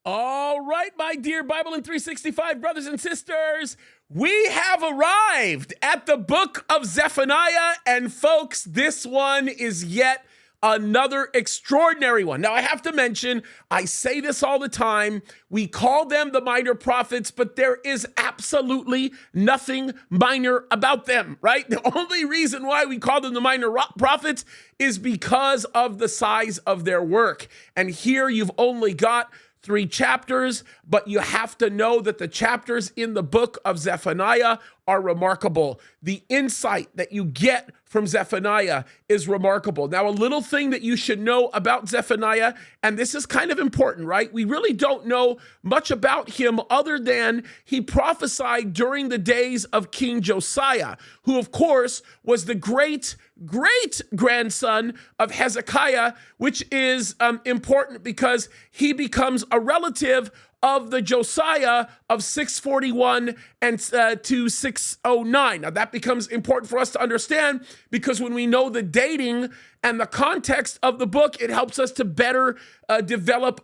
All right, my dear BIBLEin365 brothers and sisters, we have arrived at the book of Zephaniah, and folks, this one is yet another extraordinary one. Now, I have to mention, I say this all the time, we call them the minor prophets, but there is absolutely nothing minor about them, right? The only reason why we call them the minor prophets is because of the size of their work. And here you've only got 3 chapters, but you have to know that the chapters in the book of Zephaniah are remarkable. The insight that you get from Zephaniah is remarkable. Now, a little thing that you should know about Zephaniah, and this is kind of important, right? We really don't know much about him other than he prophesied during the days of King Josiah, who, of course, was the great-grandson of Hezekiah, which is important because he becomes a relative of the Josiah of 641 and to 609. Now, that becomes important for us to understand because when we know the dating and the context of the book, it helps us to better develop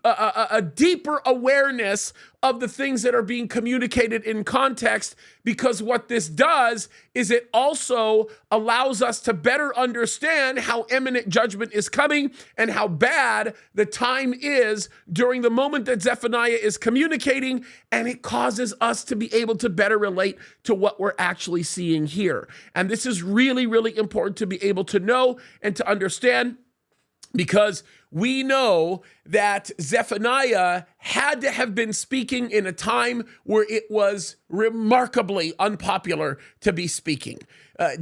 a deeper awareness of the things that are being communicated in context, because what this does is it also allows us to better understand how imminent judgment is coming and how bad the time is during the moment that Zephaniah is communicating, and it causes us to be able to better relate to what we're actually seeing here. And this is really, really important to be able to know and to understand, because we know that Zephaniah had to have been speaking in a time where it was remarkably unpopular to be speaking.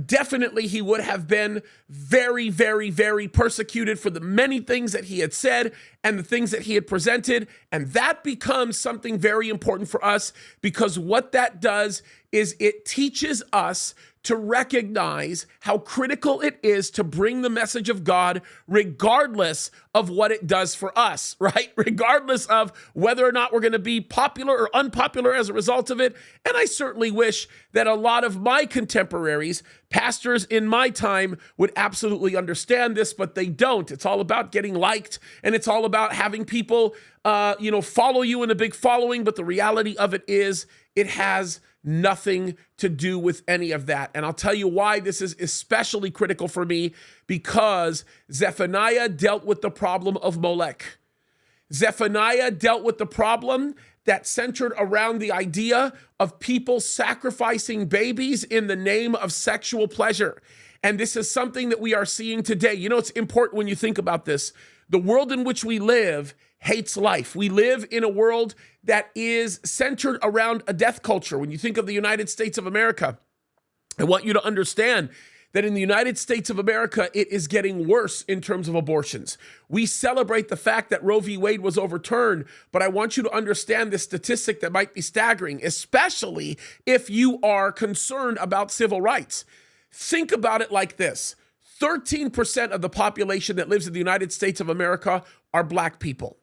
Definitely, he would have been very, very, very persecuted for the many things that he had said and the things that he had presented. And that becomes something very important for us, because what that does is it teaches us to recognize how critical it is to bring the message of God regardless of what it does for us, right? Regardless of whether or not we're going to be popular or unpopular as a result of it. And I certainly wish that a lot of my contemporaries, pastors in my time, would absolutely understand this, but they don't. It's all about getting liked, and it's all about having people, follow you in a big following. But the reality of it is it has nothing to do with any of that. And I'll tell you why this is especially critical for me, because Zephaniah dealt with the problem of Molech. Zephaniah dealt with the problem that centered around the idea of people sacrificing babies in the name of sexual pleasure. And this is something that we are seeing today. You know, it's important when you think about this. The world in which we live hates life. We live in a world that is centered around a death culture. When you think of the United States of America, I want you to understand that in the United States of America, it is getting worse in terms of abortions. We celebrate the fact that Roe v. Wade was overturned, but I want you to understand this statistic that might be staggering, especially if you are concerned about civil rights. Think about it like this. 13% of the population that lives in the United States of America are Black people.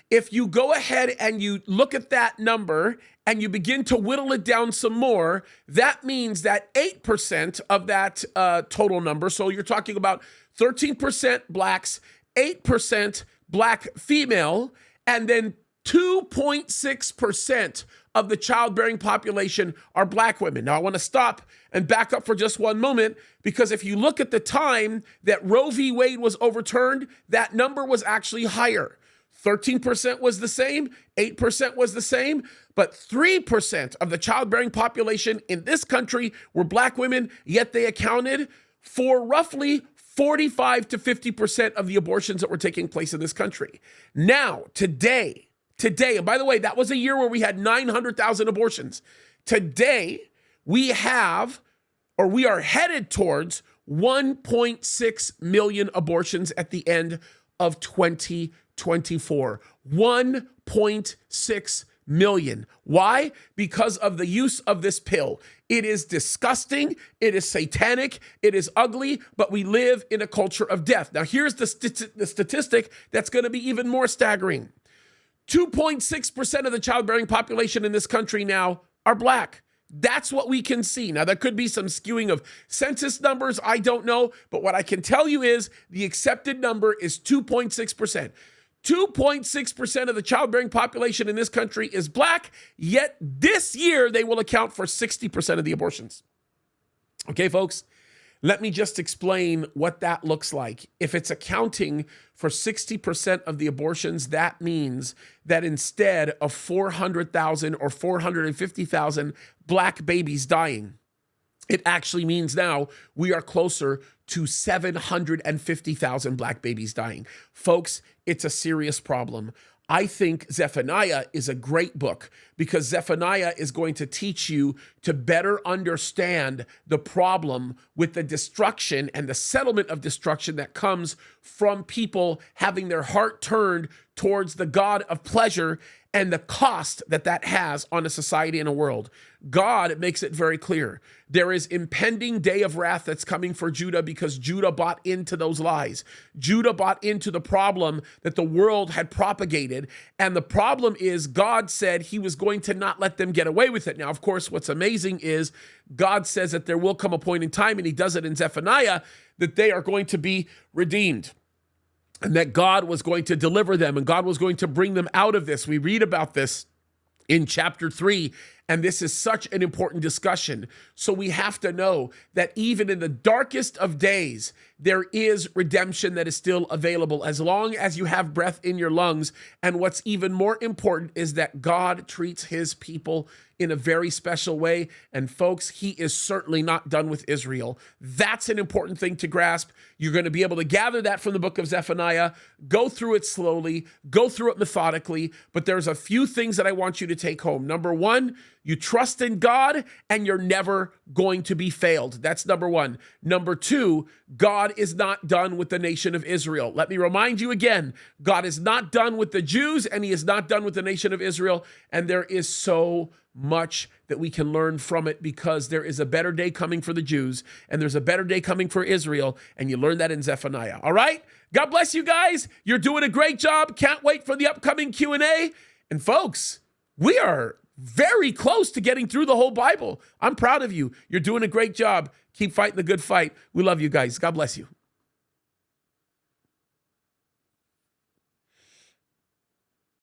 If you go ahead and you look at that number and you begin to whittle it down some more, that means that 8% of that total number, so you're talking about 13% Blacks, 8% Black female, and then 2.6% of the childbearing population are Black women. Now, I want to stop and back up for just one moment, because if you look at the time that Roe v. Wade was overturned, that number was actually higher. 13% was the same, 8% was the same, but 3% of the childbearing population in this country were Black women, yet they accounted for roughly 45 to 50% of the abortions that were taking place in this country. Now, today, and by the way, that was a year where we had 900,000 abortions. Today, we are headed towards 1.6 million abortions at the end of 2024. 1.6 million. Why? Because of the use of this pill. It is disgusting. It is satanic. It is ugly, but we live in a culture of death. Now, here's the statistic that's going to be even more staggering. 2.6% of the childbearing population in this country now are Black. That's what we can see. Now, there could be some skewing of census numbers. I don't know. But what I can tell you is the accepted number is 2.6%. 2.6% of the childbearing population in this country is black, yet this year they will account for 60% of the abortions. Okay, folks, let me just explain what that looks like. If it's accounting for 60% of the abortions, that means that instead of 400,000 or 450,000 black babies dying, it actually means now we are closer to 750,000 black babies dying. Folks, it's a serious problem. I think Zephaniah is a great book because Zephaniah is going to teach you to better understand the problem with the destruction and the settlement of destruction that comes from people having their heart turned towards the God of pleasure and the cost that that has on a society and a world. God makes it very clear. There is impending day of wrath that's coming for Judah because Judah bought into those lies. Judah bought into the problem that the world had propagated. And the problem is God said he was going to not let them get away with it. Now, of course, what's amazing is God says that there will come a point in time, and he does it in Zephaniah, that they are going to be redeemed. And that God was going to deliver them and God was going to bring them out of this. We read about this in chapter 3, and this is such an important discussion. So we have to know that even in the darkest of days, there is redemption that is still available as long as you have breath in your lungs. And what's even more important is that God treats his people in a very special way. And folks, he is certainly not done with Israel. That's an important thing to grasp. You're going to be able to gather that from the book of Zephaniah, go through it slowly, go through it methodically. But there's a few things that I want you to take home. Number one, you trust in God and you're never going to be failed. That's number one. Number two, God is not done with the nation of Israel. Let me remind you again, God is not done with the Jews and he is not done with the nation of Israel. And there is so much that we can learn from it because there is a better day coming for the Jews and there's a better day coming for Israel. And you learn that in Zephaniah. All right. God bless you guys. You're doing a great job. Can't wait for the upcoming Q&A. And folks, we are very close to getting through the whole Bible. I'm proud of you. You're doing a great job. Keep fighting the good fight. We love you guys. God bless you.